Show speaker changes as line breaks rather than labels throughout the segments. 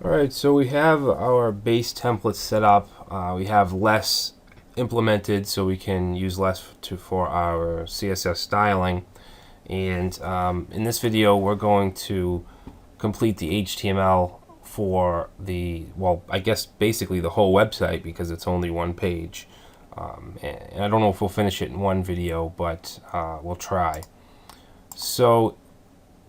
Alright, so we have our base template set up. We have less implemented so we can use less for our CSS styling. And in this video we're going to complete the HTML for the, well, I guess basically the whole website because it's only one page. And I don't know if we'll finish it in one video, but we'll try. So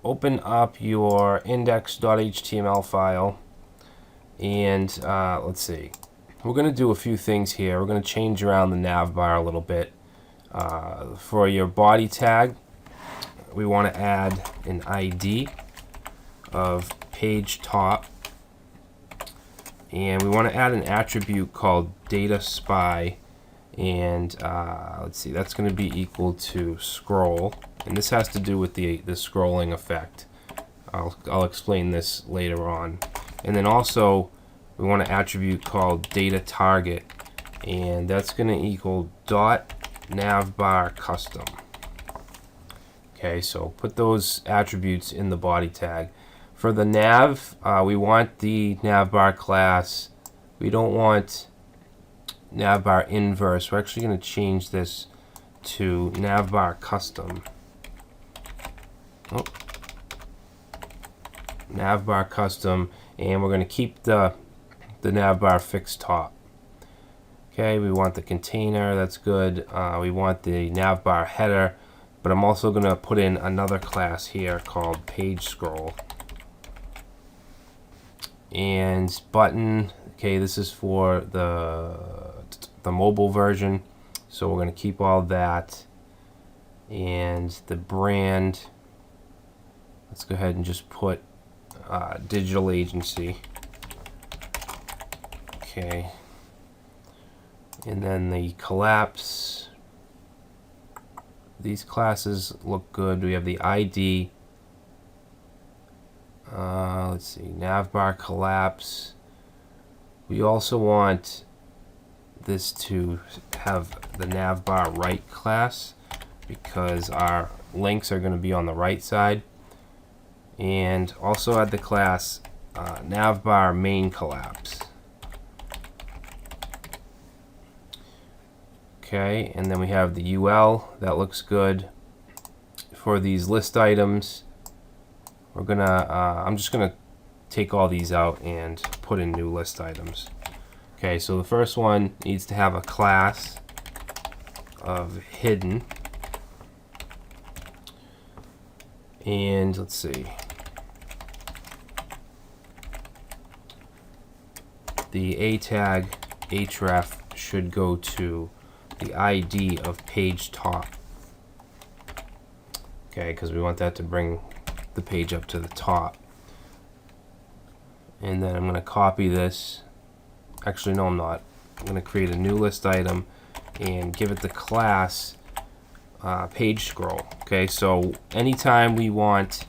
open up your index.html file. And let's see, we're going to do a few things here. We're going to change around the nav bar a little bit. For your body tag, we want to add an ID of page top. And we want to add an attribute called data spy. And let's see, that's going to be equal to scroll. And this has to do with the scrolling effect. I'll explain this later on. And then also we want an attribute called data target, and that's going to equal dot navbar custom. Okay, so put those attributes in the body tag. For the nav, we want the navbar class. We don't want navbar inverse. We're actually going to change this to navbar custom. Navbar custom, and we're going to keep the navbar fixed top. Okay, we want the container, that's good. We want the navbar header, but I'm also going to put in another class here called page scroll. And button, okay, this is for the mobile version, so we're going to keep all that. And the brand, let's go ahead and just put digital agency. Okay, and then the collapse, these classes look good. We have the ID, let's see, navbar collapse. We also want this to have the navbar right class because our links are going to be on the right side. And also add the class navbar main collapse. Okay, and then we have the UL, that looks good. For these list items, we're gonna I'm just gonna take all these out and put in new list items. Okay, so the first one needs to have a class of hidden. And let's see, the a tag href should go to the ID of page top. Okay, because we want that to bring the page up to the top. And then I'm going to copy this. Actually, no, I'm not. I'm going to create a new list item and give it the class page scroll. Okay, so anytime we want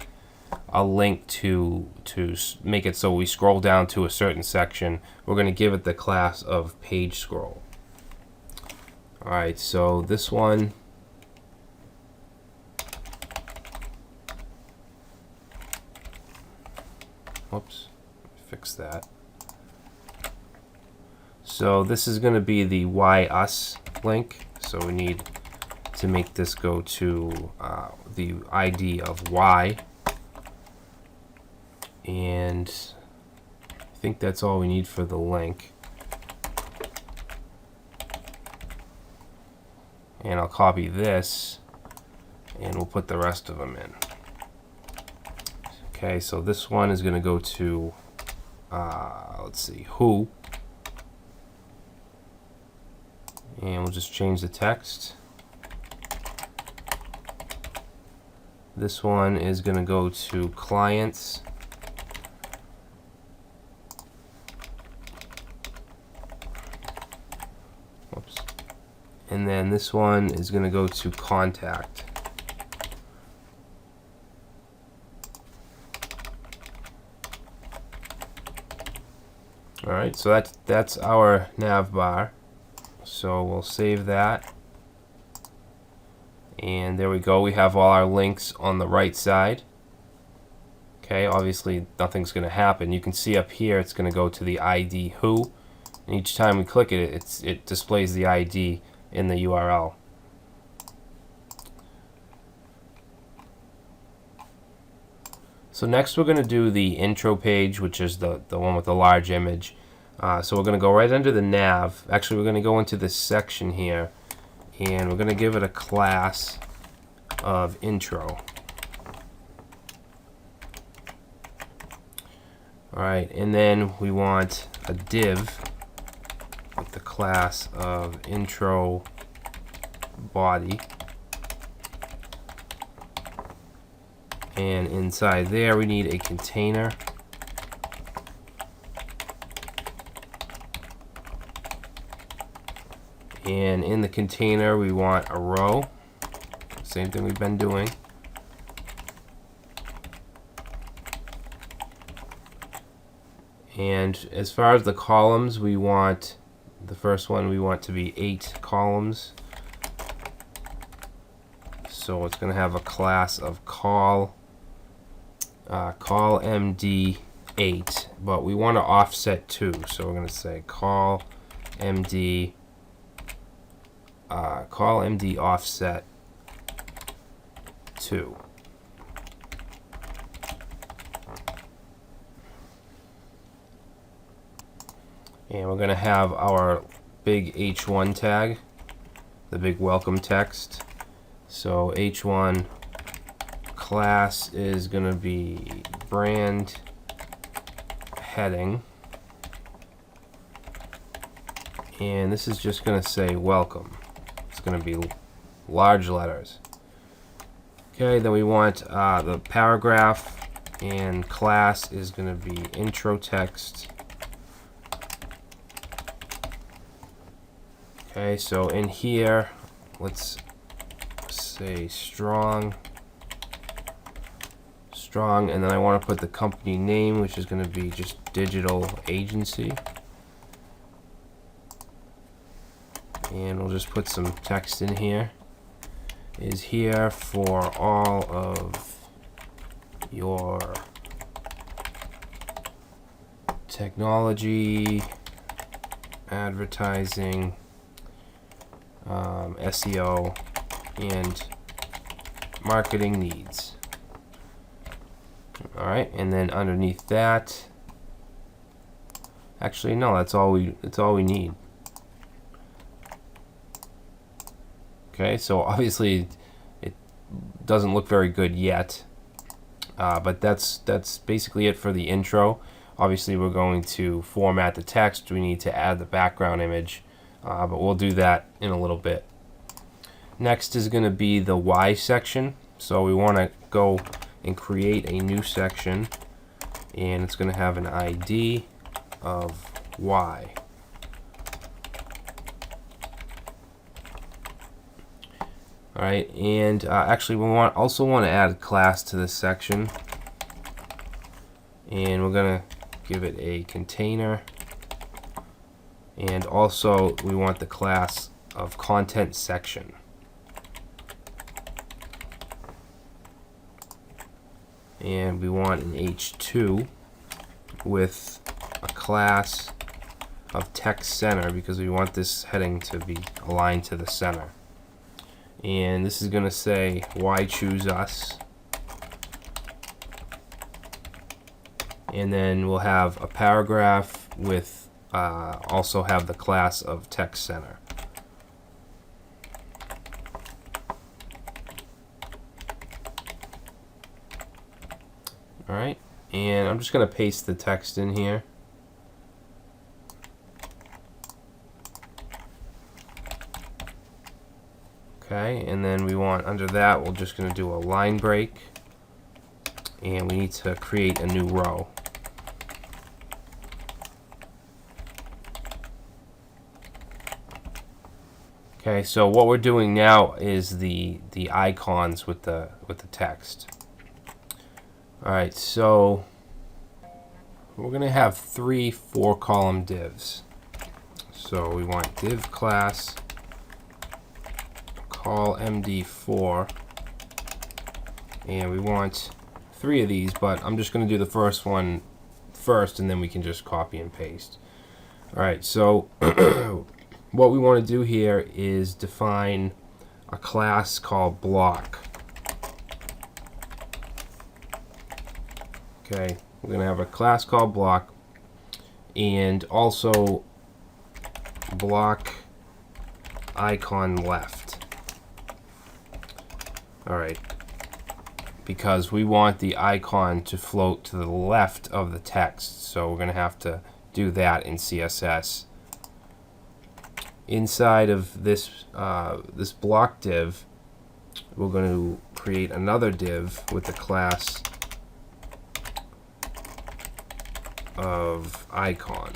a link to make it so we scroll down to a certain section, we're going to give it the class of page scroll. Alright, so this one, whoops, fix that. So this is going to be the why us link, so we need to make this go to the ID of Y. And I think that's all we need for the link. And I'll copy this and we'll put the rest of them in. Okay, so this one is going to go to let's see, who, and we'll just change the text. This one is going to go to clients. Whoops. And then this one is going to go to contact. Alright, so that's our nav bar. So we'll save that. And there we go, we have all our links on the right side. Okay, obviously nothing's going to happen. You can see up here it's going to go to the ID who, and each time we click it, it displays the ID in the URL. So next we're going to do the intro page, which is the one with the large image. So we're going to go right under the nav. Actually, we're going to go into this section here, and we're going to give it a class of intro. Alright, and then we want a div with the class of intro body. And inside there we need a container. And in the container we want a row. Same thing we've been doing. And as far as the columns, we want the first one we want to be 8 columns. So it's going to have a class of call MD8, but we want to offset 2. So we're going to say call MD offset 2. And we're going to have our big H1 tag, the big welcome text. So H1 class is going to be brand heading. And this is just going to say welcome. It's going to be large letters. Okay, then we want the paragraph, and class is going to be intro text. Okay, so in here, let's say strong, and then I want to put the company name, which is going to be just digital agency. And we'll just put some text in here. Is here for all of your technology, advertising, SEO, and marketing needs. Alright, and then underneath that, actually no, that's all we need. Okay, so obviously it doesn't look very good yet, but that's basically it for the intro. Obviously we're going to format the text. We need to add the background image, but we'll do that in a little bit. Next is going to be the Y section. So we want to go and create a new section, and it's going to have an ID of Y. Alright, and actually we also want to add a class to this section, and we're going to give it a container, and also we want the class of content section. And we want an H2 with a class of text center, because we want this heading to be aligned to the center. And this is going to say why choose us. And then we'll have a paragraph with also have the class of text center. Alright, and I'm just going to paste the text in here. Okay, and then we want under that, we're just going to do a line break, and we need to create a new row. Okay, so what we're doing now is the icons with the text. Alright, so we're going to have 3 4-column divs. So we want div class call MD4, and we want 3 of these, but I'm just going to do the first one first, and then we can just copy and paste. Alright, so what we want to do here is define a class called block. Okay, we're going to have a class called block, and also block icon left. Alright, because we want the icon to float to the left of the text, so we're going to have to do that in CSS. Inside of this this block div, we're going to create another div with the class of icon.